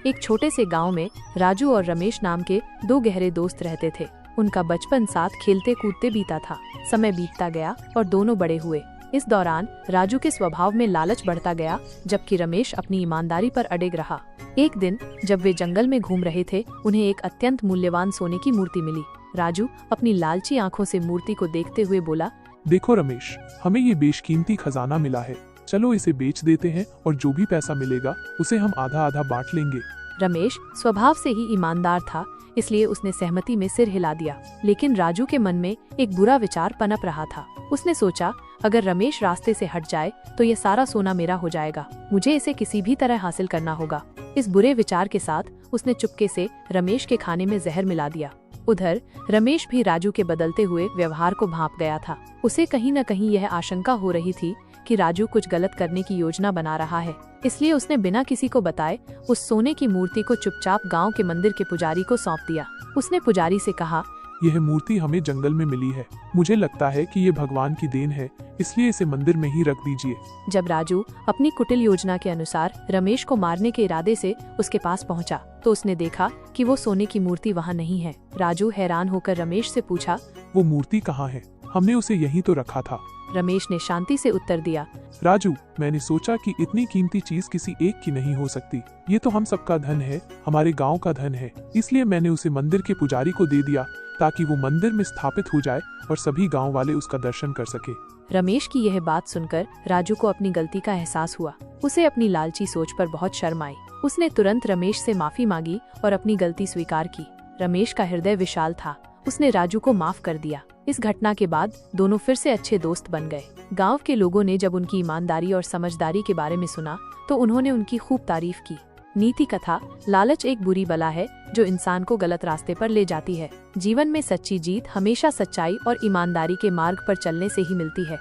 एक छोटे से गांव में राजू और रमेश नाम के दो गहरे दोस्त रहते थे। उनका बचपन साथ खेलते कूदते बीता था। समय बीतता गया और दोनों बड़े हुए। इस दौरान राजू के स्वभाव में लालच बढ़ता गया, जबकि रमेश अपनी ईमानदारी पर अडिग रहा। एक दिन जब वे जंगल में घूम रहे थे, उन्हें एक अत्यंत मूल्यवान सोने की मूर्ति मिली। राजू अपनी लालची आंखों से मूर्ति को देखते हुए बोला, देखो रमेश, हमें ये बेशकीमती खजाना मिला है, चलो इसे बेच देते हैं और जो भी पैसा मिलेगा उसे हम आधा आधा बांट लेंगे। रमेश स्वभाव से ही ईमानदार था, इसलिए उसने सहमति में सिर हिला दिया। लेकिन राजू के मन में एक बुरा विचार पनप रहा था। उसने सोचा, अगर रमेश रास्ते से हट जाए तो ये सारा सोना मेरा हो जाएगा। मुझे इसे किसी भी तरह हासिल करना होगा। इस बुरे विचार के साथ उसने चुपके से रमेश के खाने में जहर मिला दिया। उधर रमेश भी राजू के बदलते हुए व्यवहार को भांप गया था। उसे कहीं न कहीं यह आशंका हो रही थी कि राजू कुछ गलत करने की योजना बना रहा है। इसलिए उसने बिना किसी को बताए उस सोने की मूर्ति को चुपचाप गांव के मंदिर के पुजारी को सौंप दिया। उसने पुजारी से कहा, यह मूर्ति हमें जंगल में मिली है। मुझे लगता है कि ये भगवान की देन है, इसलिए इसे मंदिर में ही रख दीजिए। जब राजू अपनी कुटिल योजना के अनुसार रमेश को मारने के इरादे से उसके पास पहुंचा, तो उसने देखा कि वो सोने की मूर्ति वहां नहीं है। राजू हैरान होकर रमेश से पूछा, वो मूर्ति कहाँ है? हमने उसे यहीं तो रखा था। रमेश ने शांति से उत्तर दिया, राजू, मैंने सोचा कि इतनी कीमती चीज किसी एक की नहीं हो सकती। ये तो हम सबका धन है, हमारे गांव का धन है। इसलिए मैंने उसे मंदिर के पुजारी को दे दिया, ताकि वो मंदिर में स्थापित हो जाए और सभी गांव वाले उसका दर्शन कर सके। रमेश की यह बात सुनकर राजू को अपनी गलती का एहसास हुआ। उसे अपनी लालची सोच पर बहुत शर्म आई। उसने तुरंत रमेश से माफी मांगी और अपनी गलती स्वीकार की। रमेश का हृदय विशाल था, उसने राजू को माफ कर दिया। इस घटना के बाद दोनों फिर से अच्छे दोस्त बन गए। गांव के लोगों ने जब उनकी ईमानदारी और समझदारी के बारे में सुना, तो उन्होंने उनकी खूब तारीफ की। नीति कथा, लालच एक बुरी बला है जो इंसान को गलत रास्ते पर ले जाती है। जीवन में सच्ची जीत हमेशा सच्चाई और ईमानदारी के मार्ग पर चलने से ही मिलती है।